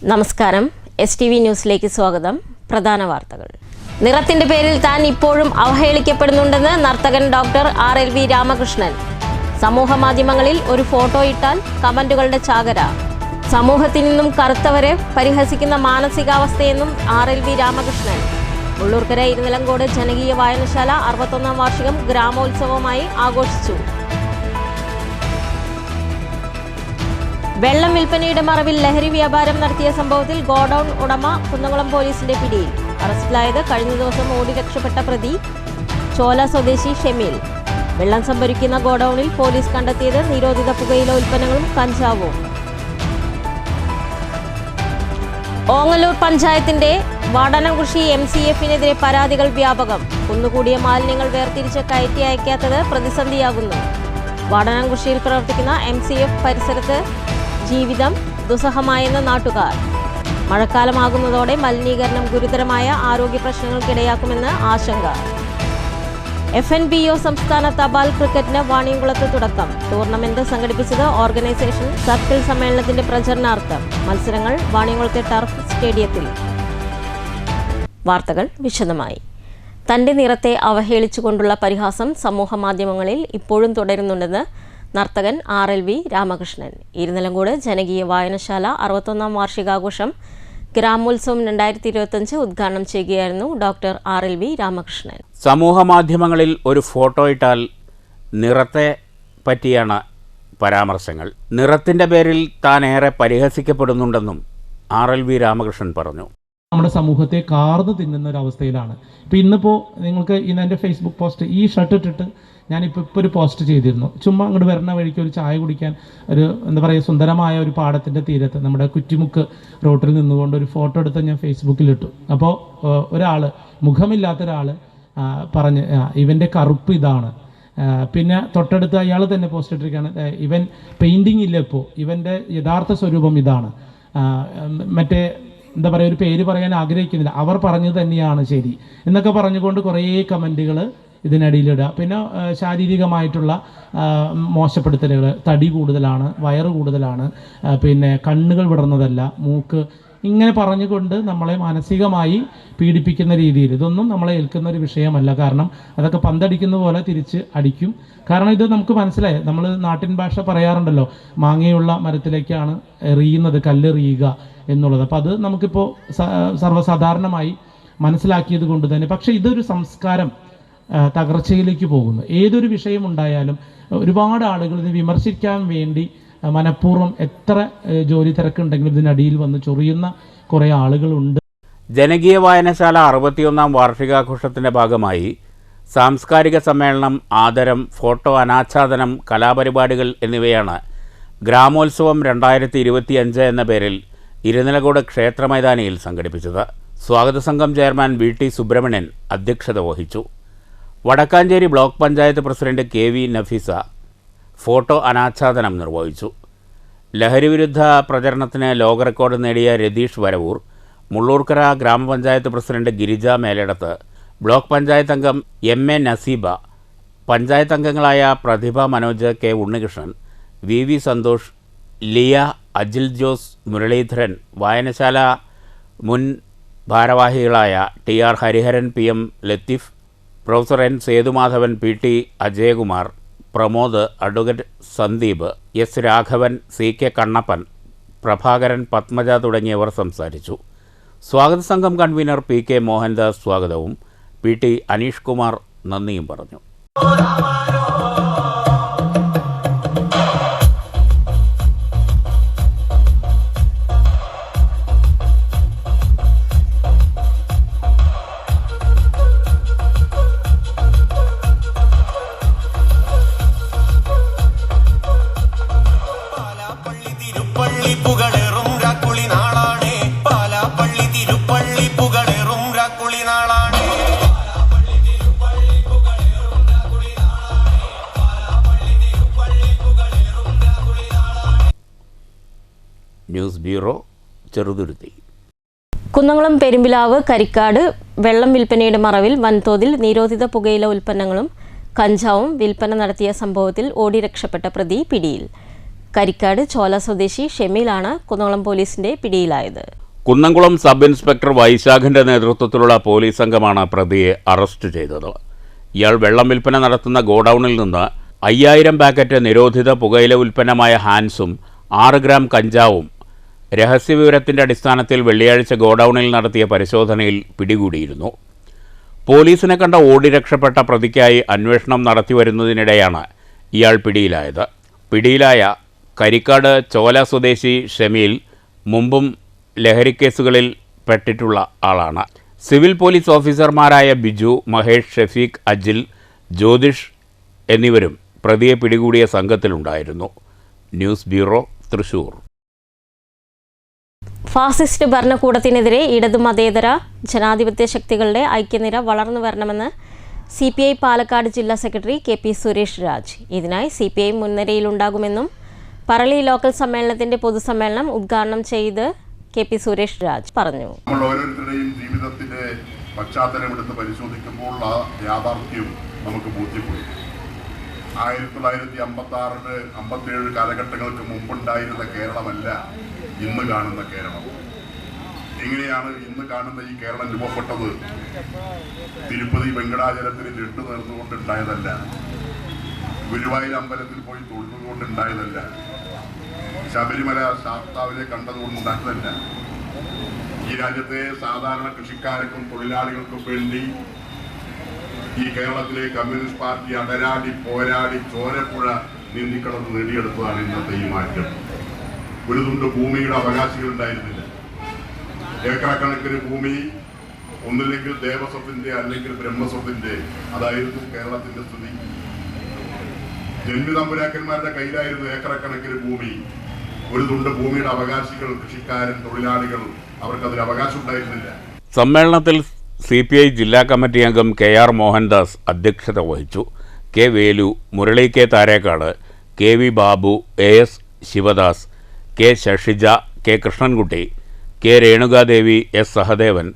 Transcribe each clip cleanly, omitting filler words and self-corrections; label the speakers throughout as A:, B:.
A: നമസ്കാരം STV ന്യൂസിലേക്ക് സ്വാഗതം. പ്രധാന വാർത്തകൾ. നിറത്തിന്റെ പേരിൽ താൻ ഇപ്പോഴും അവഹേളിക്കപ്പെടുന്നുണ്ടെന്ന് നർത്തകൻ ഡോക്ടർ RLV രാമകൃഷ്ണൻ. സമൂഹ മാധ്യമങ്ങളിൽ ഒരു ഫോട്ടോ ഇട്ടാൽ കമന്റുകളുടെ ചാകര. സമൂഹത്തിൽ നിന്നും കറുത്തവരെ പരിഹസിക്കുന്ന മാനസികാവസ്ഥയെന്നും RLV രാമകൃഷ്ണൻ. മുള്ളൂർക്കര ഇരുനിലങ്കോട് ജനകീയ വായനശാല 61ാം വാർഷികം ഗ്രാമോത്സവമായി ആഘോഷിച്ചു. വെള്ളം വിൽപ്പനയുടെ മറവിൽ ലഹരി വ്യാപാരം നടത്തിയ സംഭവത്തിൽ ഗോഡൌൺ ഉടമ കുന്നംകുളം പോലീസിന്റെ പിടിയിൽ. അറസ്റ്റിലായത് കഴിഞ്ഞ ദിവസം ഓടി രക്ഷപ്പെട്ട പ്രതി ചോല സ്വദേശി ഷെമീൽ. വെള്ളം സംഭരിക്കുന്ന ഗോഡൌണിൽ പോലീസ് കണ്ടെത്തിയത് നിരോധിത പുകയില ഉൽപ്പന്നങ്ങളും കഞ്ചാവും. ഓങ്ങല്ലൂർ പഞ്ചായത്തിന്റെ വാടനംകുറിശി MCF-നെതിരെ പരാതികൾ വ്യാപകം. കുന്നുകൂടിയ മാലിന്യങ്ങൾ വേർതിരിച്ച് കയറ്റി അയക്കാത്തത് പ്രതിസന്ധിയാകുന്നു. വാടനംകുറിശിയിൽ പ്രവർത്തിക്കുന്ന MCF പരിസരത്ത് ജീവിതം ദുസ്സഹമായെന്ന് നാട്ടുകാർ. മഴക്കാലമാകുന്നതോടെ മലിനീകരണം ഗുരുതരമായ ആരോഗ്യ പ്രശ്നങ്ങൾക്കിടയാക്കുമെന്ന് ആശങ്ക. FNBO സംസ്ഥാന തപാൽ ക്രിക്കറ്റിന് വാണിയംകുളത്ത് തുടക്കം. ടൂർണമെന്റ് സംഘടിപ്പിച്ചത് ഓർഗനൈസേഷൻ സർക്കിൾ സമ്മേളനത്തിന്റെ പ്രചരണാർത്ഥം. മത്സരങ്ങൾ വാണിയംകുളത്തെ ടർഫ് സ്റ്റേഡിയത്തിൽ. വാർത്തകൾ വിശദമായി. തന്റെ നിറത്തെ അവഹേളിച്ചുകൊണ്ടുള്ള പരിഹാസം സമൂഹ മാധ്യമങ്ങളിൽ ഇപ്പോഴും തുടരുന്നുണ്ടെന്ന് നർത്തകൻ RLV രാമകൃഷ്ണൻ. ഇരുനിലങ്കോട് ജനകീയ വായനശാല 61ാം വാർഷികാഘോഷം ഗ്രാമോത്സവം 2025 ഉദ്ഘാടനം ചെയ്യുകയായിരുന്നു ഡോക്ടർ RLV രാമകൃഷ്ണൻ.
B: സമൂഹ മാധ്യമങ്ങളിൽ ഒരു ഫോട്ടോ ഇട്ടാൽ നിറത്തെ പറ്റിയാണ് പരാമർശങ്ങൾ. നിറത്തിൻ്റെ പേരിൽ താൻ ഏറെ പരിഹസിക്കപ്പെടുന്നുണ്ടെന്നും RLV രാമകൃഷ്ണൻ പറഞ്ഞു.
C: നമ്മുടെ സമൂഹത്തെ കാർന്ന് തിന്നുന്ന ഒരു അവസ്ഥയിലാണ്. ഇപ്പോൾ ഇന്നിപ്പോൾ നിങ്ങൾക്ക് ഇന്ന് എൻ്റെ ഫേസ്ബുക്ക് പോസ്റ്റ് ഈ ഷർട്ട് ഇട്ടിട്ട് ഞാനിപ്പോൾ ഒരു പോസ്റ്റ് ചെയ്തിരുന്നു. ചുമ്മാ അങ്ങോട്ട് വരുന്ന വഴിക്ക് ഒരു ചായ കുടിക്കാൻ ഒരു എന്താ പറയുക സുന്ദരമായ ഒരു പാടത്തിൻ്റെ തീരത്ത് നമ്മുടെ കുറ്റിമുക്ക് റോട്ടിൽ നിന്നുകൊണ്ട് ഒരു ഫോട്ടോ എടുത്ത് ഞാൻ ഫേസ്ബുക്കിലിട്ടു. അപ്പോൾ ഒരാൾ മുഖമില്ലാത്ത ഒരാൾ പറഞ്ഞ് ഇവൻ്റെ കറുപ്പ് ഇതാണ്. പിന്നെ തൊട്ടടുത്ത് അയാൾ തന്നെ പോസ്റ്റ് ഇട്ടിരിക്കുകയാണ്, ഇവൻ പെയിൻറ്റിങ് ഇല്ല, ഇപ്പോൾ ഇവൻ്റെ യഥാർത്ഥ സ്വരൂപം ഇതാണ്. മറ്റേ എന്താ പറയുക, ഒരു പേര് പറയാൻ ആഗ്രഹിക്കുന്നില്ല, അവർ പറഞ്ഞത് തന്നെയാണ് ശരി എന്നൊക്കെ പറഞ്ഞുകൊണ്ട് കുറേ കമൻറ്റുകൾ ഇതിനിടയിലിടുക. പിന്നെ ശാരീരികമായിട്ടുള്ള മോശപ്പെടുത്തലുകൾ, തടി കൂടുതലാണ്, വയറ് കൂടുതലാണ്, പിന്നെ കണ്ണുകൾ വിടർന്നതല്ല, മൂക്ക്, ഇങ്ങനെ പറഞ്ഞുകൊണ്ട് നമ്മളെ മാനസികമായി പീഡിപ്പിക്കുന്ന രീതിയിൽ. ഇതൊന്നും നമ്മളെ ഏൽക്കുന്ന ഒരു വിഷയമല്ല. കാരണം അതൊക്കെ പന്തടിക്കുന്ന പോലെ തിരിച്ച് അടിക്കും. കാരണം ഇത് നമുക്ക് മനസ്സിലായി, നമ്മൾ നാട്ടിൻ ഭാഷ പറയാറുണ്ടല്ലോ, മാങ്ങയുള്ള മരത്തിലേക്കാണ് എറിയുന്നത് കല്ലെറിയുക എന്നുള്ളത്. അപ്പോൾ അത് നമുക്കിപ്പോൾ സർവ്വസാധാരണമായി മനസ്സിലാക്കിയത് കൊണ്ട് തന്നെ. പക്ഷേ ഇതൊരു സംസ്കാരം തകർച്ചയിലേക്ക് പോകുന്നു. ഏതൊരു വിഷയം ഉണ്ടായാലും ഒരുപാട് ആളുകൾ ഇത് വിമർശിക്കാൻ വേണ്ടി മനഃപൂർവ്വം എത്ര ജോലി തിരക്കുണ്ടെങ്കിലും ഇതിനടിയിൽ വന്ന് ചൊറിയുന്ന കുറേ ആളുകളുണ്ട്.
B: ജനകീയ വായനശാല 61ാം വാർഷികാഘോഷത്തിൻ്റെ ഭാഗമായി സാംസ്കാരിക സമ്മേളനം, ആദരം, ഫോട്ടോ അനാച്ഛാദനം, കലാപരിപാടികൾ എന്നിവയാണ് ഗ്രാമോത്സവം 2025 എന്ന പേരിൽ ഇരുനിലങ്കോട് ക്ഷേത്രമൈതാനിയിൽ സംഘടിപ്പിച്ചത്. സ്വാഗത സംഘം ചെയർമാൻ VT സുബ്രഹ്മണ്യൻ അധ്യക്ഷത വഹിച്ചു. Vadakkanchery block panchayat president KV Nafeesa photo അനാച്ഛാദനം നിർവഹിച്ചു. ലഹരിവിരുദ്ധ പ്രചരണത്തിന് ലോക റെക്കോർഡ് നേടിയ രതീഷ് വരവൂർ, മുള്ളൂർക്കര ഗ്രാമപഞ്ചായത്ത് പ്രസിഡന്റ് ഗിരിജ മേലേടത്ത്, ബ്ലോക്ക് പഞ്ചായത്ത് അംഗം MA നസീബ, പഞ്ചായത്ത് അംഗങ്ങളായ പ്രതിഭ മനോജ്, K ഉണ്ണികൃഷ്ണൻ, VV സന്തോഷ്, ലിയ, അജിൽ ജോസ്, മുരളീധരൻ, വായനശാല മുൻ ഭാരവാഹികളായ TR Hariharan, PM Latheef, professor N Sethumadhavan, PT Ajayakumar, Pramod, advocate Sandeep, S Raghavan, CK Kannappan, Prabhakaran, Padmaja തുടങ്ങിയവർ സംസാരിച്ചു. സ്വാഗത സംഘം കൺവീനർ PK മോഹൻദാസ് സ്വാഗതവും PT അനീഷ് കുമാർ നന്ദിയും പറഞ്ഞു. News bureau, Cheruthuruthy.
A: കുന്നംകുളം പെരുമ്പിലാവ് കരിക്കാട് വെള്ളം വിൽപ്പനയുടെ മറവിൽ വൻതോതിൽ നിരോധിത പുകയില ഉൽപ്പന്നങ്ങളും കഞ്ചാവും വിൽപ്പന നടത്തിയ സംഭവത്തിൽ ഓടി രക്ഷപ്പെട്ട പ്രതി പിടിയിൽ. കരിക്കാട് ചോല സ്വദേശി ഷെമീലാണ് കുന്നംകുളം പോലീസിന്റെ പിടിയിലായത്.
B: കുന്നംകുളം സബ് ഇൻസ്പെക്ടർ വൈശാഖിന്റെ നേതൃത്വത്തിലുള്ള പോലീസ് സംഘമാണ് പ്രതിയെ അറസ്റ്റ് ചെയ്തത്. ഇയാൾ വെള്ളം വിൽപ്പന നടത്തുന്ന ഗോഡൌണിൽ നിന്ന് 5000 പാക്കറ്റ് നിരോധിത പുകയില ഉൽപ്പന്നമായ ഹാൻസും 6 ഗ്രാം കഞ്ചാവും രഹസ്യവിവരത്തിന്റെ അടിസ്ഥാനത്തിൽ വെള്ളിയാഴ്ച ഗോഡൌണിൽ നടത്തിയ പരിശോധനയിൽ പിടികൂടിയിരുന്നു. പോലീസിനെ കണ്ട ഓടി രക്ഷപ്പെട്ട പ്രതിക്കായി അന്വേഷണം നടത്തിവരുന്നതിനിടെയാണ് ഇയാൾ പിടിയിലായത്. പിടിയിലായ കരിക്കാട് ചോല സ്വദേശി ഷമീൽ മുമ്പും ലഹരിക്കേസുകളിൽ പെട്ടിട്ടുള്ള ആളാണ്. സിവിൽ പോലീസ് ഓഫീസർമാരായ ബിജു, മഹേഷ്, ഷഫീഖ്, അജിൽ, ജ്യോതിഷ് എന്നിവരും പ്രതിയെ പിടികൂടിയ സംഘത്തിലുണ്ടായിരുന്നു. News bureau, Thrissur.
A: ഫാസിസ്റ്റ് ഭരണകൂടത്തിനെതിരെ ഇടതുമതേതര ജനാധിപത്യ ശക്തികളുടെ ഐക്യനിര വളർന്നു വരണമെന്ന് CPI പാലക്കാട് ജില്ലാ സെക്രട്ടറി KP സുരേഷ് രാജ്. ഇതിനായി CPI മുൻനിരയിലുണ്ടാകുമെന്നും പറളി ലോക്കൽ സമ്മേളനത്തിന്റെ പൊതുസമ്മേളനം ഉദ്ഘാടനം ചെയ്ത് KP സുരേഷ് രാജ് പറഞ്ഞു.
D: നമ്മൾ ഓരോരുത്തരുടെയും ജീവിതത്തിന്റെ പശ്ചാത്തലമെടുത്ത് പരിശോധിക്കുമ്പോൾ ആ യാഥാർത്ഥ്യം നമുക്ക് ബോധ്യപ്പെടും. 1956 57 കാലഘട്ടങ്ങൾക്ക് മുമ്പുണ്ടായിരുന്ന കേരളമല്ല ഇന്ന് കാണുന്ന കേരളം. എങ്ങനെയാണ് ഇന്ന് കാണുന്ന ഈ കേരളം രൂപപ്പെട്ടത്? തിരുപ്പതി വെങ്കടാചലത്തിന് ലഡ്ഡു നേർന്നുകൊണ്ടുണ്ടായതല്ല, ഗുരുവായൂർ അമ്പലത്തിൽ പോയി തൊഴുതുകൊണ്ടുണ്ടായതല്ല, ശബരിമല ശാസ്താവിനെ കണ്ടതുകൊണ്ടുണ്ടായതല്ല. ഈ രാജ്യത്തെ സാധാരണ കൃഷിക്കാർക്കും തൊഴിലാളികൾക്കും വേണ്ടി ഈ കേരളത്തിലെ കമ്മ്യൂണിസ്റ്റ് പാർട്ടി അടരാടി പോരാടി ചോരപ്പുഴ നീന്തിക്കടന്ന് നേടിയെടുത്തതാണ് ഇന്നത്തെ ഈ മാറ്റം. ഒരു തുണ്ട് ഭൂമിയുടെ അവകാശികൾ ഉണ്ടായിരുന്നില്ല. ഏക്കറക്കണക്കിന് ഭൂമി ഒന്നില്ലെങ്കിൽ ദേവസ്വത്തിന്റെ അല്ലെങ്കിൽ ബ്രഹ്മസ്വത്തിന്റെ, അതായിരുന്നു കേരളത്തിന്റെ സ്ഥിതി. ജന്മി തമ്പുരാക്കന്മാരുടെ കയ്യിലായിരുന്നു ഏക്കറക്കണക്കിന് ഭൂമി. ഒരു തുണ്ട് ഭൂമിയുടെ അവകാശികൾ, കൃഷിക്കാരൻ, തൊഴിലാളികൾ, അവർക്കതിൽ അവകാശം ഉണ്ടായിരുന്നില്ല.
B: സമ്മേളനത്തിൽ CPI ജില്ലാ കമ്മിറ്റി അംഗം KR മോഹൻദാസ് അധ്യക്ഷത വഹിച്ചു. K Velu, Murali K Tharekkad, KV Babu, AS Sivadas, K ശഷിജ, K Krishnankutty, K Renuka Devi, S Sahadevan,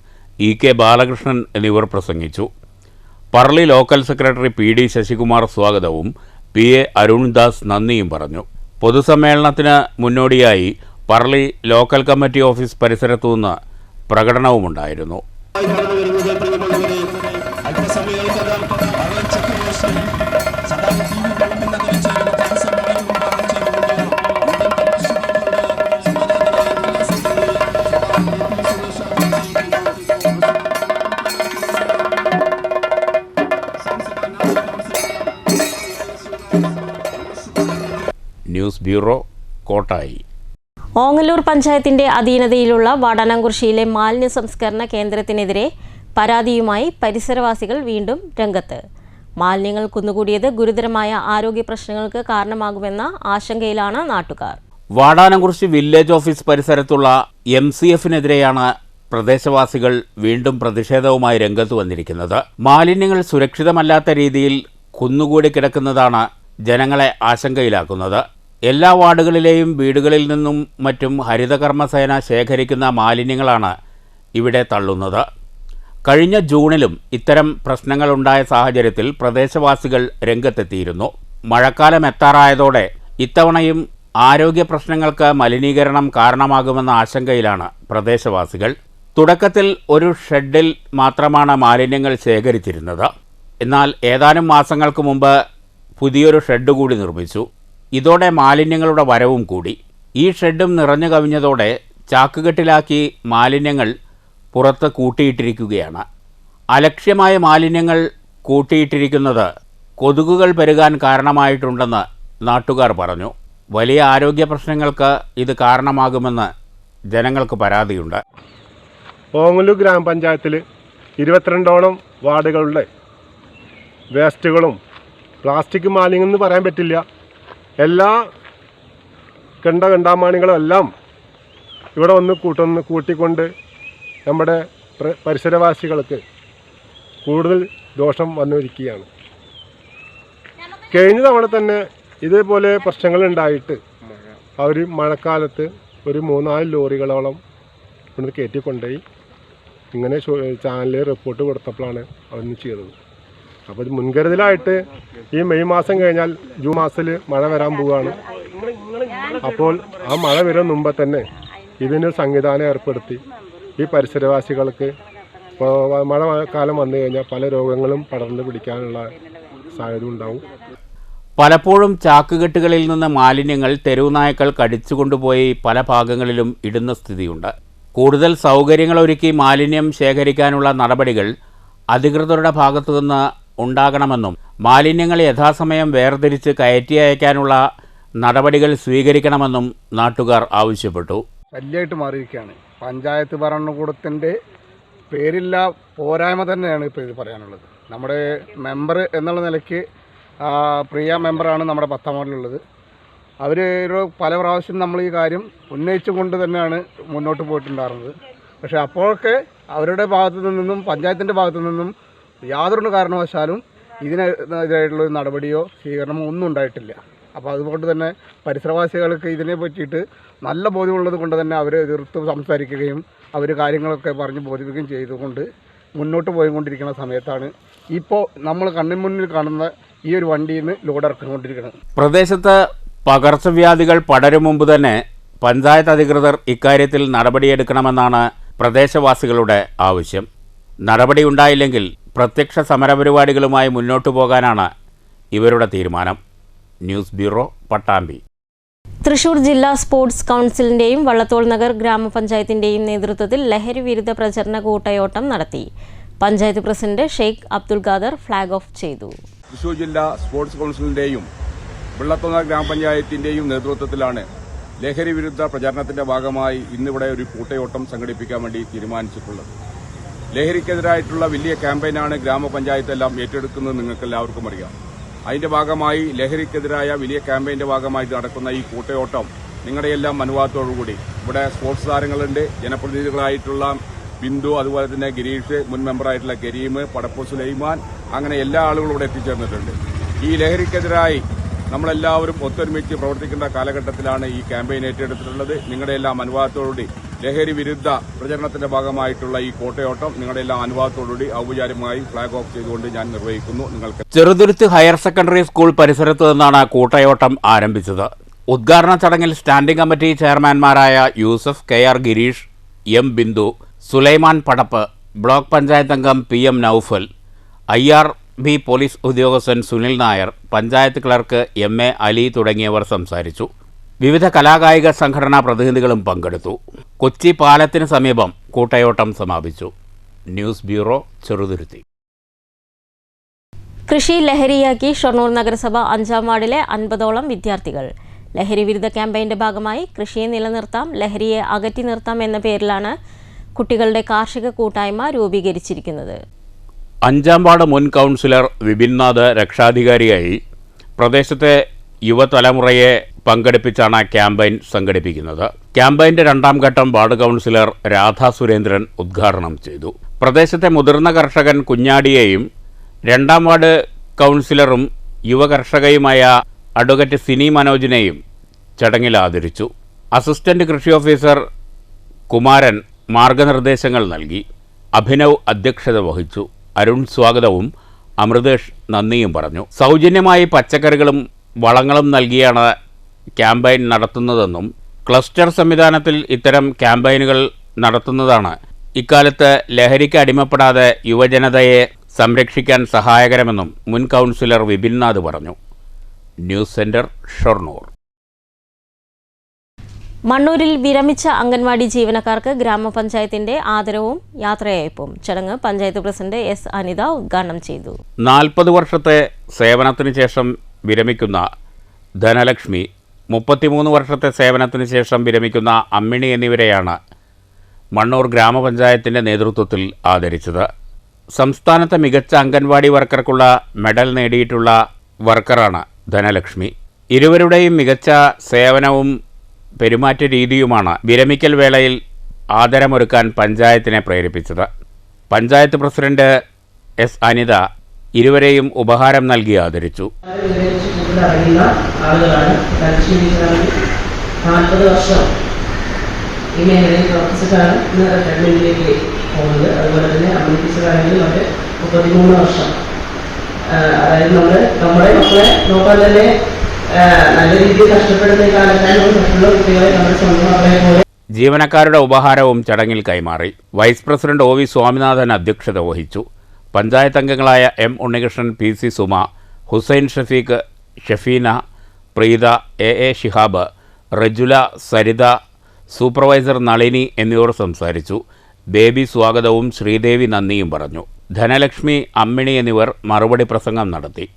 B: EK Balakrishnan എന്നിവർ പ്രസംഗിച്ചു. Parali local secretary PD Sasikumar സ്വാഗതവും PA അരുൺദാസ് നന്ദിയും പറഞ്ഞു. പൊതുസമ്മേളനത്തിന് മുന്നോടിയായി പറളി ലോക്കൽ കമ്മിറ്റി ഓഫീസ് പരിസരത്തുനിന്ന് പ്രകടനവുമുണ്ടായിരുന്നു. News bureau, Kottayi.
A: ഓങ്ങല്ലൂർ പഞ്ചായത്തിന്റെ അധീനതയിലുള്ള വാടാനാംകുറിശ്ശിയിലെ മാലിന്യ സംസ്കരണ കേന്ദ്രത്തിനെതിരെ പരാതിയുമായി പരിസരവാസികൾ വീണ്ടും രംഗത്ത്. മാലിന്യങ്ങൾ കുന്നുകൂടിയത് ഗുരുതരമായ ആരോഗ്യ പ്രശ്നങ്ങൾക്ക് കാരണമാകുമെന്ന ആശങ്കയിലാണ് നാട്ടുകാർ.
B: വാടാനാംകുറിശ്ശി വില്ലേജ് ഓഫീസ് പരിസരത്തുള്ള MCFനെതിരെയാണ് പ്രദേശവാസികൾ വീണ്ടും പ്രതിഷേധവുമായി രംഗത്ത് വന്നിരിക്കുന്നത്. മാലിന്യങ്ങൾ സുരക്ഷിതമല്ലാത്ത രീതിയിൽ കുന്നുകൂടി കിടക്കുന്നതാണ് ജനങ്ങളെ ആശങ്കയിലാക്കുന്നത്. എല്ലാ വാർഡുകളിലെയും വീടുകളിൽ നിന്നും മറ്റും ഹരിതകർമ്മസേന ശേഖരിക്കുന്ന മാലിന്യങ്ങളാണ് ഇവിടെ തള്ളുന്നത്. കഴിഞ്ഞ ജൂണിലും ഇത്തരം പ്രശ്നങ്ങളുണ്ടായ സാഹചര്യത്തിൽ പ്രദേശവാസികൾ രംഗത്തെത്തിയിരുന്നു. മഴക്കാലം എത്താറായതോടെ ഇത്തവണയും ആരോഗ്യ പ്രശ്നങ്ങൾക്ക് മലിനീകരണം കാരണമാകുമെന്ന ആശങ്കയിലാണ് പ്രദേശവാസികൾ. തുടക്കത്തിൽ ഒരു ഷെഡിൽ മാത്രമാണ് മാലിന്യങ്ങൾ ശേഖരിച്ചിരുന്നത്. എന്നാൽ ഏതാനും മാസങ്ങൾക്ക് മുമ്പ് പുതിയൊരു ഷെഡ് കൂടി നിർമ്മിച്ചു. ഇതോടെ മാലിന്യങ്ങളുടെ വരവും കൂടി. ഈ ഷെഡും നിറഞ്ഞു കവിഞ്ഞതോടെ ചാക്കുകെട്ടിലാക്കി മാലിന്യങ്ങൾ പുറത്ത് കൂട്ടിയിട്ടിരിക്കുകയാണ്. അലക്ഷ്യമായ മാലിന്യങ്ങൾ കൂട്ടിയിട്ടിരിക്കുന്നത് കൊതുകുകൾ പെരുകാൻ കാരണമായിട്ടുണ്ടെന്ന് നാട്ടുകാർ പറഞ്ഞു. വലിയ ആരോഗ്യ പ്രശ്നങ്ങൾക്ക് ഇത് കാരണമാകുമെന്ന് ജനങ്ങൾക്ക് പരാതിയുണ്ട്.
E: ഓങ്ങല്ലൂർ ഗ്രാമപഞ്ചായത്തിൽ 22ഓളം വാർഡുകളുടെ വേസ്റ്റുകളും പ്ലാസ്റ്റിക് മാലിന്യം എന്ന് പറയാൻ പറ്റില്ല, എല്ലാ കണ്ടാമാണികളും എല്ലാം ഇവിടെ വന്ന് കൂട്ടിക്കൊണ്ട് നമ്മുടെ പരിസരവാസികൾക്ക് കൂടുതൽ ദോഷം വന്നിരിക്കുകയാണ്. കഴിഞ്ഞ തവണ തന്നെ ഇതേപോലെ പ്രശ്നങ്ങളുണ്ടായിട്ട് അവർ മഴക്കാലത്ത് ഒരു 3-4 ലോറികളോളം ഇവിടുന്ന് കയറ്റിക്കൊണ്ടുപോയി ഇങ്ങനെ ചാനലിൽ റിപ്പോർട്ട് കൊടുത്തപ്പോഴാണ് അതൊന്നും ചെയ്തത്. അപ്പോൾ ഇത് മുൻകരുതലായിട്ട് ഈ മെയ് മാസം കഴിഞ്ഞാൽ ജൂൺ മാസത്തിൽ മഴ വരാൻ പോവുകയാണ്. അപ്പോൾ ആ മഴ വരും മുമ്പ് തന്നെ ഇതിന് സംവിധാനം ഏർപ്പെടുത്തി ഈ പരിസരവാസികൾക്ക് ഇപ്പോൾ മഴക്കാലം വന്നു കഴിഞ്ഞാൽ പല രോഗങ്ങളും പടർന്നു പിടിക്കാനുള്ള സാധ്യത ഉണ്ടാവും.
B: പലപ്പോഴും ചാക്കുകെട്ടുകളിൽ നിന്ന് മാലിന്യങ്ങൾ തെരുവുനായ്ക്കൾ കടിച്ചുകൊണ്ടുപോയി പല ഭാഗങ്ങളിലും ഇടുന്ന സ്ഥിതിയുണ്ട്. കൂടുതൽ സൗകര്യങ്ങളൊരുക്കി മാലിന്യം ശേഖരിക്കാനുള്ള നടപടികൾ അധികൃതരുടെ ഭാഗത്തുനിന്ന് ഉണ്ടാകണമെന്നും മാലിന്യങ്ങൾ യഥാസമയം വേർതിരിച്ച് കയറ്റി അയക്കാനുള്ള നടപടികൾ സ്വീകരിക്കണമെന്നും നാട്ടുകാർ ആവശ്യപ്പെട്ടു.
F: ശല്യമായിട്ട് മാറിയിരിക്കുകയാണ്. പഞ്ചായത്ത് ഭരണകൂടത്തിൻ്റെ പേരില്ല പോരായ്മ തന്നെയാണ് ഇപ്പോൾ ഇത് പറയാനുള്ളത്. നമ്മുടെ മെമ്പർ എന്നുള്ള നിലയ്ക്ക് പ്രിയ മെമ്പറാണ് നമ്മുടെ 10ാം വാർഡിലുള്ളത്. അവർ പല പ്രാവശ്യം നമ്മൾ ഈ കാര്യം ഉന്നയിച്ചുകൊണ്ട് തന്നെയാണ് മുന്നോട്ട് പോയിട്ടുണ്ടായിരുന്നത്. പക്ഷേ അപ്പോഴൊക്കെ അവരുടെ ഭാഗത്തു നിന്നും പഞ്ചായത്തിൻ്റെ ഭാഗത്തു നിന്നും യാതൊരു കാരണവശാലും ഇതിനെതിരായിട്ടുള്ളൊരു നടപടിയോ സ്വീകരണമോ ഒന്നും ഉണ്ടായിട്ടില്ല. അപ്പോൾ അതുകൊണ്ട് തന്നെ പരിസരവാസികൾക്ക് ഇതിനെ പറ്റിയിട്ട് നല്ല ബോധ്യമുള്ളത് കൊണ്ട് തന്നെ അവർ എതിർത്ത് സംസാരിക്കുകയും അവർ കാര്യങ്ങളൊക്കെ പറഞ്ഞ് ബോധിപ്പിക്കുകയും ചെയ്തുകൊണ്ട് മുന്നോട്ട് പോയിക്കൊണ്ടിരിക്കുന്ന സമയത്താണ് ഇപ്പോൾ നമ്മൾ കണ്ണിന് മുന്നിൽ കാണുന്ന ഈ ഒരു വണ്ടിയിൽ നിന്ന് ലോഡ് ഇറക്കിക്കൊണ്ടിരിക്കുന്നത്.
B: പ്രദേശത്ത് പകർച്ചവ്യാധികൾ പടരും മുമ്പ് തന്നെ പഞ്ചായത്ത് അധികൃതർ ഇക്കാര്യത്തിൽ നടപടിയെടുക്കണമെന്നാണ് പ്രദേശവാസികളുടെ ആവശ്യം. നടപടിയുണ്ടായില്ലെങ്കിൽ പ്രത്യക്ഷ സമരപരിപാടികളുമായി മുന്നോട്ടു പോകാനാണ് ഇവരുടെ തീരുമാനം. News bureau, Pattambi.
A: തൃശൂർ ജില്ലാ സ്പോർട്സ് കൗൺസിലിന്റെയും വള്ളത്തോൾ നഗർ ഗ്രാമപഞ്ചായത്തിന്റെയും നേതൃത്വത്തിൽ ലഹരി വിരുദ്ധ പ്രചരണ കൂട്ടയോട്ടം നടത്തി. Panchayat president Sheikh Abdul Khader flag off ചെയ്തു.
G: തൃശൂർ ജില്ലാ സ്പോർട്സ് കൗൺസിലിന്റെയും വള്ളത്തോൾ നഗർ ഗ്രാമപഞ്ചായത്തിന്റെയും നേതൃത്വത്തിലാണ് ലഹരി വിരുദ്ധ പ്രചാരണത്തിന്റെ ഭാഗമായി ഇന്നിവിടെ ഒരു കൂട്ടയോട്ടം സംഘടിപ്പിക്കാൻ വേണ്ടി തീരുമാനിച്ചിട്ടുള്ളത്. ലഹരിക്കെതിരായിട്ടുള്ള വലിയ ക്യാമ്പയിനാണ് ഗ്രാമപഞ്ചായത്തെല്ലാം ഏറ്റെടുക്കുന്നത്, നിങ്ങൾക്കെല്ലാവർക്കും അറിയാം. അതിന്റെ ഭാഗമായി ലഹരിക്കെതിരായ വലിയ ക്യാമ്പയിന്റെ ഭാഗമായിട്ട് നടക്കുന്ന ഈ കൂട്ടയോട്ടം നിങ്ങളുടെയെല്ലാം അനുവാദത്തോടുകൂടി ഇവിടെ സ്പോർട്സ് താരങ്ങളുണ്ട്, ജനപ്രതിനിധികളായിട്ടുള്ള ബിന്ദു, അതുപോലെ തന്നെ ഗിരീഷ്, മുൻ മെമ്പറായിട്ടുള്ള കരീം, പടപ്പൂർ സുലൈമാൻ, അങ്ങനെ എല്ലാ ആളുകളും ഇവിടെ എത്തിച്ചേർന്നിട്ടുണ്ട്. ഈ ലഹരിക്കെതിരായി നമ്മളെല്ലാവരും ഒത്തൊരുമിച്ച് പ്രവർത്തിക്കേണ്ട കാലഘട്ടത്തിലാണ് ഈ ക്യാമ്പയിൻ ഏറ്റെടുത്തിട്ടുള്ളത്. നിങ്ങളുടെ എല്ലാം അനുവാദത്തോടുകൂടി ലഹരി വിരുദ്ധ പ്രചരണത്തിന്റെ ഭാഗമായിട്ടുള്ള ഈ കോട്ടയോട്ടം നിങ്ങളുടെ എല്ലാം അനുവാദത്തോടുകൂടി ഔപചാരികമായി ഫ്ളാഗ് ഓഫ് ചെയ്തുകൊണ്ട് ഞാൻ നിർവഹിക്കുന്നു. നിങ്ങൾക്ക്
B: ചെറുതുരുത്ത് ഹയർ സെക്കൻഡറി സ്കൂൾ പരിസരത്ത് നിന്നാണ് കൂട്ടയോട്ടം ആരംഭിച്ചത്. ഉദ്ഘാടന ചടങ്ങിൽ സ്റ്റാൻഡിംഗ് കമ്മിറ്റി ചെയർമാൻമാരായ Yusuf, KR Gireesh, M Bindu, Sulaiman Padappu, block panchayat അംഗം PM നൌഫൽ, IRB പോലീസ് ഉദ്യോഗസ്ഥൻ സുനിൽ നായർ, പഞ്ചായത്ത് ക്ലർക്ക് MA അലി തുടങ്ങിയവർ സംസാരിച്ചു. വിവിധ കലാകായിക സംഘടനാ പ്രതിനിധികളും പങ്കെടുത്തു. കൊച്ചി പാലത്തിന് സമീപം കൂട്ടയോട്ടം സമാപിച്ചു. News bureau, Cheruthuruthy.
A: കൃഷി ലഹരിയാക്കി ഷൊർണൂർ നഗരസഭ 5ാം വാർഡിലെ 50ഓളം വിദ്യാർത്ഥികൾ. ലഹരി വിരുദ്ധ ക്യാമ്പയിന്റെ ഭാഗമായി കൃഷിയെ നിലനിർത്താം, ലഹരിയെ അകറ്റി നിർത്താം എന്ന പേരിലാണ് കുട്ടികളുടെ കാർഷിക കൂട്ടായ്മ രൂപീകരിച്ചിരിക്കുന്നത്.
B: 5ാം വാർഡ് മുൻ കൗൺസിലർ വിപിൻനാഥ് രക്ഷാധികാരിയായി പ്രദേശത്തെ യുവതലമുറയെ പങ്കെടുപ്പിച്ചാണ് ക്യാമ്പയിൻ സംഘടിപ്പിക്കുന്നത്. ക്യാമ്പയിന്റെ 2ാം ഘട്ടം വാർഡ് കൗൺസിലർ രാധാ സുരേന്ദ്രൻ ഉദ്ഘാടനം ചെയ്തു. പ്രദേശത്തെ മുതിർന്ന കർഷകൻ കുഞ്ഞാടിയെയും 2ാം വാർഡ് കൗൺസിലറും യുവ കർഷകയുമായ അഡ്വക്കേറ്റ് സിനി മനോജിനെയും ചടങ്ങിൽ ആദരിച്ചു. അസിസ്റ്റന്റ് കൃഷി ഓഫീസർ കുമാരൻ മാർഗനിർദ്ദേശങ്ങൾ നൽകി. അഭിനവ് അധ്യക്ഷത വഹിച്ചു. അരുൺ സ്വാഗതവും അമൃതേഷ് നന്ദിയും പറഞ്ഞു. സൗജന്യമായി പച്ചക്കറികളും വളങ്ങളും നൽകിയാണ് ക്യാമ്പയിൻ നടത്തുന്നതെന്നും ക്ലസ്റ്റർ സംവിധാനത്തിൽ ഇത്തരം ക്യാമ്പയിനുകൾ നടത്തുന്നതാണ് ഇക്കാലത്ത് ലഹരിക്ക് അടിമപ്പെടാതെ യുവജനതയെ സംരക്ഷിക്കാൻ സഹായകരമെന്നും മുൻ കൗൺസിലർ വിപിൻനാഥ് പറഞ്ഞു. News centre, Shoranur.
A: മണ്ണൂരിൽ വിരമിച്ച അംഗൻവാടി ജീവനക്കാർക്ക് ഗ്രാമപഞ്ചായത്തിന്റെ ആദരവും യാത്രയയപ്പും. ചടങ്ങ് പഞ്ചായത്ത് പ്രസിഡന്റ് S അനിത ഉദ്ഘാടനം ചെയ്തു.
B: 40 വർഷത്തെ സേവനത്തിന് ശേഷം വിരമിക്കുന്ന ധനലക്ഷ്മി, 33 വർഷത്തെ സേവനത്തിന് ശേഷം വിരമിക്കുന്ന അമ്മിണി എന്നിവരെയാണ് മണ്ണൂർ ഗ്രാമപഞ്ചായത്തിൻ്റെ നേതൃത്വത്തിൽ ആദരിച്ചത്. സംസ്ഥാനത്തെ മികച്ച അംഗൻവാടി വർക്കർക്കുള്ള മെഡൽ നേടിയിട്ടുള്ള വർക്കറാണ് ധനലക്ഷ്മി. ഇരുവരുടെയും മികച്ച സേവനവും പെരുമാറ്റ രീതിയുമാണ് വിരമിക്കൽ വേളയിൽ ആദരമൊരുക്കാൻ പഞ്ചായത്തിനെ പ്രേരിപ്പിച്ചത്. പഞ്ചായത്ത് പ്രസിഡന്റ് S അനിത ഇരുവരെയും ഉപഹാരം നൽകി ആദരിച്ചു.
H: ആളുകളാണ് 40 വർഷം ഈ മേഖലയിൽ പ്രവർത്തിച്ചിട്ടാണ് ഇന്ന് ഗവൺമെന്റിലേക്ക് പോകുന്നത്. അതുപോലെ തന്നെ അമ്മീസാണെങ്കിൽ നമ്മുടെ 33 വർഷം, അതായത് നമ്മുടെ മക്കളെ നോക്കാൻ തന്നെ നല്ല രീതിയിൽ കഷ്ടപ്പെടുന്ന ഈ കാലത്താണ് മറ്റുള്ള കുട്ടികളെ നമ്മുടെ സ്വന്തം മക്കളെ പോലെ.
B: ജീവനക്കാരുടെ ഉപഹാരവും ചടങ്ങിൽ കൈമാറി. Vice president O V Swaminathan അധ്യക്ഷത വഹിച്ചു. പഞ്ചായത്ത് അംഗങ്ങളായ M Unnikrishnan, P C Suma, Hussain Shafeeq, Shafeena, Preetha, A Shihab, Rajula, Saritha, supervisor Nalini എന്നിവർ സംസാരിച്ചു. ബേബി സ്വാഗതവും ശ്രീദേവി നന്ദിയും പറഞ്ഞു. ധനലക്ഷ്മി, അമ്മിണി എന്നിവർ മറുപടി പ്രസംഗം നടത്തി.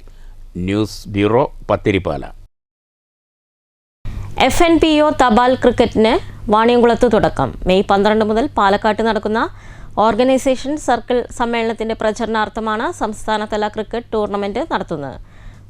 B: News bureau, Pathiripala.
A: FNPO തപാൽ ക്രിക്കറ്റിന് വാണിയംകുളത്ത് തുടക്കം. മെയ് 12 മുതൽ പാലക്കാട്ട് നടക്കുന്ന ഓർഗനൈസേഷൻ സർക്കിൾ സമ്മേളനത്തിന്റെ പ്രചരണാർത്ഥമാണ് സംസ്ഥാനതല ക്രിക്കറ്റ് ടൂർണമെന്റ് നടത്തുന്നത്.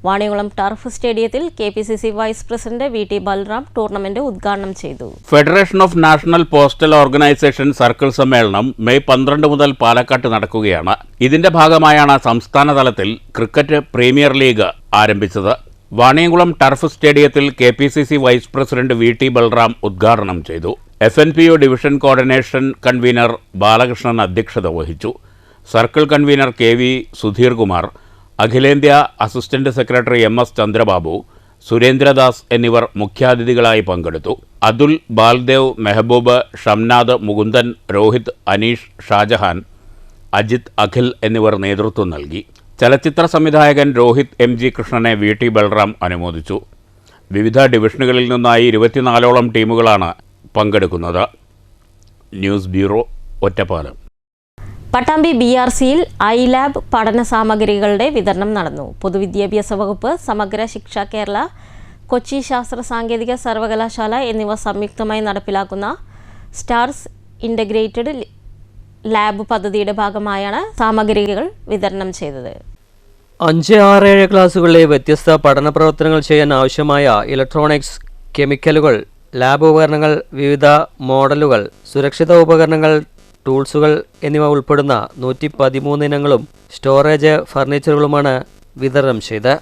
A: വാണിയംകുളം ടർഫ് സ്റ്റേഡിയത്തിൽ KPCC vice president VT Balram tournament ഉദ്ഘാടനം ചെയ്തു.
B: Federation of national postal organisation circle സമ്മേളനം മെയ് 12 മുതൽ പാലക്കാട്ട് നടക്കുകയാണ്. ഇതിന്റെ ഭാഗമായാണ് സംസ്ഥാന തലത്തിൽ ക്രിക്കറ്റ് പ്രീമിയർ ലീഗ് ആരംഭിച്ചത്. വാണിയംകുളം ടർഫ് സ്റ്റേഡിയത്തിൽ KPCC vice president VT Balram ഉദ്ഘാടനം ചെയ്തു. FNPO division coordination convener Balakrishnan അധ്യക്ഷത വഹിച്ചു. Circle convener KV Sudheer Kumar, അഖിലേന്ത്യാ assistant secretary MS Chandrababu, Surendradas എന്നിവർ മുഖ്യാതിഥികളായി പങ്കെടുത്തു. അതുൽ, ബാൽദേവ്, മെഹബൂബ്, ഷംനാദ്, മുകുന്ദൻ, രോഹിത്, അനീഷ്, ഷാജഹാൻ, അജിത്, അഖിൽ എന്നിവർ നേതൃത്വം നൽകി. ചലച്ചിത്ര സംവിധായകൻ രോഹിത് MG കൃഷ്ണനെ VT ബൽറാം അനുമോദിച്ചു. വിവിധ ഡിവിഷനുകളിൽ നിന്നായി 24ഓളം ടീമുകളാണ് പങ്കെടുക്കുന്നത്. News bureau, Ottapalam.
A: പട്ടാമ്പി BRCയിൽ iLab പഠന സാമഗ്രികളുടെ വിതരണം നടന്നു. പൊതുവിദ്യാഭ്യാസ വകുപ്പ്, സമഗ്ര ശിക്ഷ കേരള, കൊച്ചി ശാസ്ത്ര സാങ്കേതിക സർവകലാശാല എന്നിവ സംയുക്തമായി നടപ്പിലാക്കുന്ന സ്റ്റാർസ് ഇൻ്റഗ്രേറ്റഡ് ലാബ് പദ്ധതിയുടെ ഭാഗമായാണ് സാമഗ്രികൾ വിതരണം ചെയ്തത്.
I: 5, 6, 7 ക്ലാസ്സുകളിലെ വ്യത്യസ്ത പഠന പ്രവർത്തനങ്ങൾ ചെയ്യാൻ ആവശ്യമായ ഇലക്ട്രോണിക്സ്, കെമിക്കലുകൾ, ലാബ് ഉപകരണങ്ങൾ, വിവിധ മോഡലുകൾ, സുരക്ഷിത ഉപകരണങ്ങൾ, ടൂൾസുകൾ എന്നിവ ഉൾപ്പെടുന്ന 113 ഇനങ്ങളും സ്റ്റോറേജ് ഫർണിച്ചറുകളുമാണ് വിതരണം ചെയ്തത്.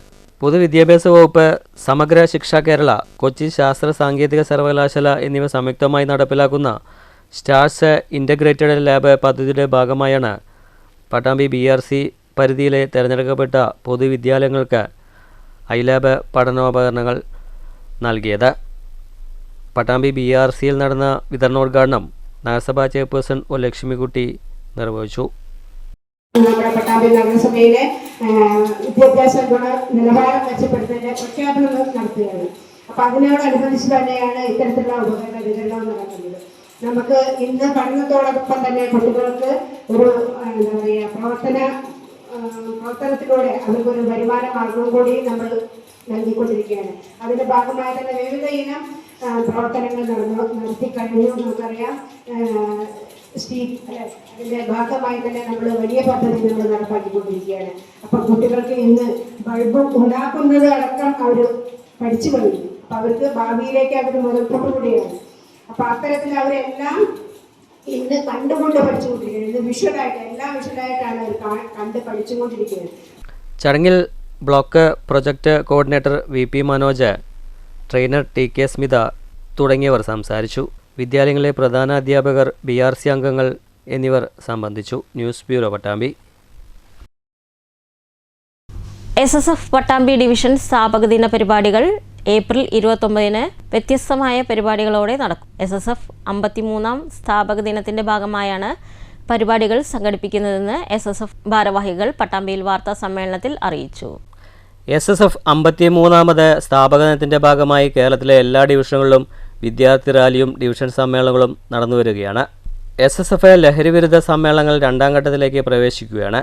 I: പൊതുവിദ്യാഭ്യാസ വകുപ്പ്, സമഗ്ര ശിക്ഷ കേരള, കൊച്ചി ശാസ്ത്ര സാങ്കേതിക സർവകലാശാല എന്നിവ സംയുക്തമായി നടപ്പിലാക്കുന്ന സ്റ്റാർസ് ഇൻ്റഗ്രേറ്റഡ് ലാബ് പദ്ധതിയുടെ ഭാഗമായാണ് പട്ടാമ്പി BRC പരിധിയിലെ തിരഞ്ഞെടുക്കപ്പെട്ട പൊതുവിദ്യാലയങ്ങൾക്ക് iLab പഠനോപകരണങ്ങൾ നൽകിയത്. പട്ടാമ്പി BRCയിൽ നടന്ന വിതരണോദ്ഘാടനം നഗരസഭാ ചെയർപേഴ്സൺ ഒ ലക്ഷ്മിക്കുട്ടി നിർവഹിച്ചു.
J: നമ്മുടെ പട്ടാമ്പി നഗരസഭയിലെ വിദ്യാഭ്യാസ നിലവാരം മെച്ചപ്പെടുത്തുന്നതിന്റെ പ്രഖ്യാപനം നടത്തുകയാണ്. അപ്പൊ അതിനോടനുബന്ധിച്ച് തന്നെയാണ് ഇത്തരത്തിലുള്ള ഉപകരണ വിതരണം നടക്കുന്നത്. നമുക്ക് ഇന്ന് പഠനത്തോടൊപ്പം തന്നെ കുട്ടികൾക്ക് ഒരു എന്താ പറയുക പ്രവർത്തനത്തിലൂടെ അവർക്കൊരു വരുമാന മാർഗവും കൂടി നമ്മൾ നൽകിക്കൊണ്ടിരിക്കുകയാണ്. അതിന്റെ ഭാഗമായി തന്നെ വിവിധ ഇനം പ്രവർത്തനങ്ങൾ നടത്തി കഴിഞ്ഞു. നമുക്കറിയാം അതിന്റെ ഭാഗമായി തന്നെ നമ്മൾ വലിയ പദ്ധതി നമ്മൾ നടപ്പാക്കിക്കൊണ്ടിരിക്കുകയാണ്. അപ്പൊ കുട്ടികൾക്ക് ഇന്ന് ബൾബ് ഉണ്ടാക്കുന്നത് അടക്കം അവർ പഠിച്ചു കഴിഞ്ഞു. അപ്പൊ അവർക്ക് ഭാവിയിലേക്ക് അതൊരു മുതൽക്കൂട്ട് കൂടിയാണ്. അപ്പൊ അത്തരത്തിൽ അവരെല്ലാം ഇന്ന് കണ്ടുകൊണ്ട് പഠിച്ചുകൊണ്ടിരിക്കുന്നത്. ഇന്ന് വിഷ്വലായിട്ട് എല്ലാം വിഷ്വലായിട്ടാണ് അവർ കണ്ട് പഠിച്ചുകൊണ്ടിരിക്കുന്നത്.
I: ചടങ്ങിൽ block project coordinator VP Manoj, trainer TK Smitha തുടങ്ങിയവർ സംസാരിച്ചു. വിദ്യാലയങ്ങളിലെ പ്രധാന അധ്യാപകർ, BRC അംഗങ്ങൾ എന്നിവർ സംബന്ധിച്ചു. News bureau, Pattambi.
A: SSF Pattambi division സ്ഥാപക ദിന പരിപാടികൾ ഏപ്രിൽ 29 വ്യത്യസ്തമായ പരിപാടികളോടെ നടക്കും. SSF 53ാം സ്ഥാപക ദിനത്തിന്റെ ഭാഗമായാണ് പരിപാടികൾ സംഘടിപ്പിക്കുന്നതെന്ന് SSF ഭാരവാഹികൾ പട്ടാമ്പിയിൽ വാർത്താ സമ്മേളനത്തിൽ അറിയിച്ചു.
I: SSF 53ാമത് സ്ഥാപക ദിനത്തിന്റെ ഭാഗമായി കേരളത്തിലെ എല്ലാ ഡിവിഷനുകളിലും വിദ്യാർത്ഥി റാലിയും ഡിവിഷൻ സമ്മേളനങ്ങളും നടന്നുവരികയാണ്. SSF ലഹരിവിരുദ്ധ സമ്മേളനങ്ങൾ 2ാം ഘട്ടത്തിലേക്ക് പ്രവേശിക്കുകയാണ്.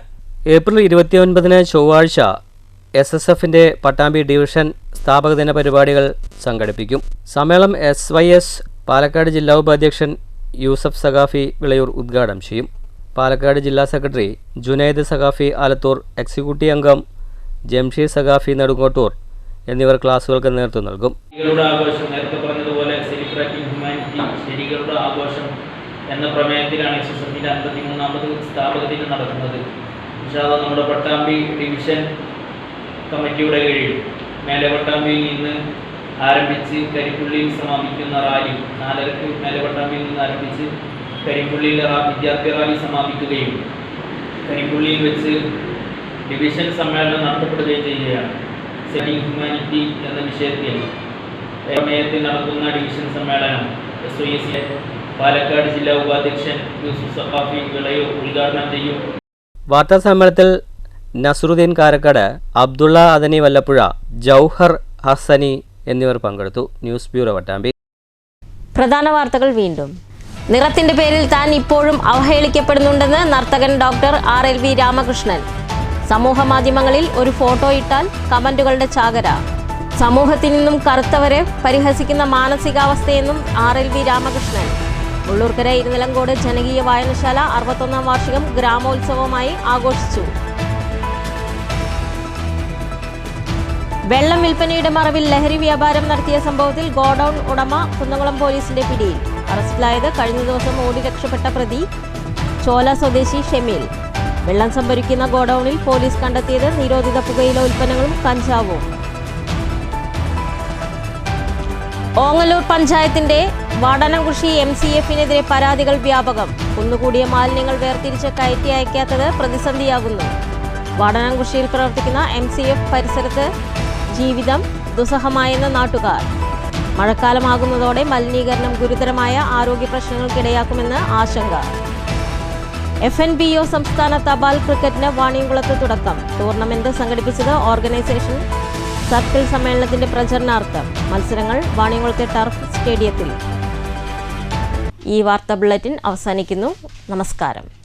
I: ഏപ്രിൽ 29 ചൊവ്വാഴ്ച SSFന്റെ പട്ടാമ്പി ഡിവിഷൻ സ്ഥാപക ദിന പരിപാടികൾ സംഘടിപ്പിക്കും. സമ്മേളനം SYS പാലക്കാട് ജില്ലാ ഉപാധ്യക്ഷൻ യൂസഫ് സഖാഫി വിളയൂർ ഉദ്ഘാടനം ചെയ്യും. പാലക്കാട് ജില്ലാ സെക്രട്ടറി ജുനൈദ് സഖാഫി ആലത്തൂർ, എക്സിക്യൂട്ടീവ് അംഗം ജംഷീർ സഖാഫി നെടുങ്കോട്ടൂർ എന്നിവർ ക്ലാസുകൾക്ക് നേതൃത്വം നൽകും.
K: ശരികളുടെ ആഘോഷം, നേരത്തെ പറഞ്ഞതുപോലെ സെലിബ്രേറ്റിംഗ് ഹ്യൂമാനിറ്റി, ശരികളുടെ ആഘോഷം എന്ന പ്രമേയത്തിലാണ് SSFന്റെ 53ാമത് സ്ഥാപക ദിനം നടക്കുന്നത്. നമ്മുടെ പട്ടാമ്പി ഡിവിഷൻ കമ്മിറ്റിയുടെ കീഴിൽ മേലെ പട്ടാമ്പിയിൽ നിന്ന് ആരംഭിച്ച് കരിപ്പുള്ളിയിൽ സമാപിക്കുന്ന റാലി 4:30 മേലെ പട്ടാമ്പിയിൽ നിന്ന് ആരംഭിച്ച് കരിപ്പുള്ളിയിൽ വിദ്യാർത്ഥി റാലി സമാപിക്കുകയും കരിപ്പുള്ളിയിൽ വെച്ച് ഡിവിഷൻ സമ്മേളനം നടത്തപ്പെടുകയും ചെയ്യുകയാണ്. സെറ്റിംഗ് ഹ്യൂമാനിറ്റി എന്ന വിഷയത്തിൽ പ്രമേയത്തിൽ നടക്കുന്ന ഡിവിഷൻ സമ്മേളനം SOEC പാലക്കാട് ജില്ലാ ഉപാധ്യക്ഷൻ യൂസുഫ് സഖാഫി വിളയൂർ ഉദ്ഘാടനം ചെയ്യും.
I: വാർത്താ സമ്മേളനത്തിൽ നസറുദ്ദീൻ കാരക്കാട്, അബ്ദുള്ള അദനി വല്ലപ്പുഴ, ജൗഹർ ഹസനി എന്നിവർ പങ്കെടുത്തു. News bureau Pattambi.
A: പ്രധാന വാർത്തകൾ വീണ്ടും. നിറത്തിന്റെ പേരിൽ താൻ ഇപ്പോഴും അവഹേളിക്കപ്പെടുന്നുണ്ടെന്ന് നർത്തകൻ ഡോക്ടർ RLV രാമകൃഷ്ണൻ. സമൂഹ മാധ്യമങ്ങളിൽ ഒരു ഫോട്ടോ ഇട്ടാൽ കമന്റുകളുടെ ചാകര. സമൂഹത്തിൽ നിന്നും കറുത്തവരെ പരിഹസിക്കുന്ന മാനസികാവസ്ഥയെന്നും RLV രാമകൃഷ്ണൻ. ഉള്ളൂർക്കര ഇരുനിലങ്കോട് ജനകീയ വായനശാല 61ാം വാർഷികം ഗ്രാമോത്സവമായി ആഘോഷിച്ചു. വെള്ളം വിൽപ്പനയുടെ മറവിൽ ലഹരി വ്യാപാരം നടത്തിയ സംഭവത്തിൽ ഗോഡൌൺ ഉടമ കുന്നംകുളം പോലീസിന്റെ പിടിയിൽ. അറസ്റ്റിലായത് കഴിഞ്ഞ ദിവസം ഓടി രക്ഷപ്പെട്ട പ്രതി ചോല സ്വദേശി ഷെമീൽ. വെള്ളം സംഭരിക്കുന്ന ഗോഡൌണിൽ പോലീസ് കണ്ടെത്തിയത് നിരോധിത പുകയില ഉൽപ്പന്നങ്ങളും കഞ്ചാവും. ഓങ്ങല്ലൂർ പഞ്ചായത്തിന്റെ വാടനംകുഷി MCF-നെതിരെ പരാതികൾ വ്യാപകം. കുന്നുകൂടിയ മാലിന്യങ്ങൾ വേർതിരിച്ച് കയറ്റി അയക്കാത്തത് പ്രതിസന്ധിയാകുന്നു. വാടനംകുഷിയിൽ പ്രവർത്തിക്കുന്ന MCF പരിസരത്ത് ജീവിതം ദുസ്സഹമായെന്ന് നാട്ടുകാർ. മഴക്കാലമാകുന്നതോടെ മലിനീകരണം ഗുരുതരമായ ആരോഗ്യ പ്രശ്നങ്ങൾക്കിടയാക്കുമെന്ന് ആശങ്ക. FNBO സംസ്ഥാന തപാൽ ക്രിക്കറ്റിന് വാണിയംകുളത്ത് തുടക്കം. ടൂർണമെന്റ് സംഘടിപ്പിച്ചത് ഓർഗനൈസേഷൻ സർക്കിൾ സമ്മേളനത്തിന്റെ പ്രചരണാർത്ഥം. മത്സരങ്ങൾ വാണിയംകുളത്തെ ടർഫ് സ്റ്റേഡിയത്തിൽ. ഈ വാർത്താ ബുള്ളറ്റിൻ അവസാനിക്കുന്നു. നമസ്കാരം.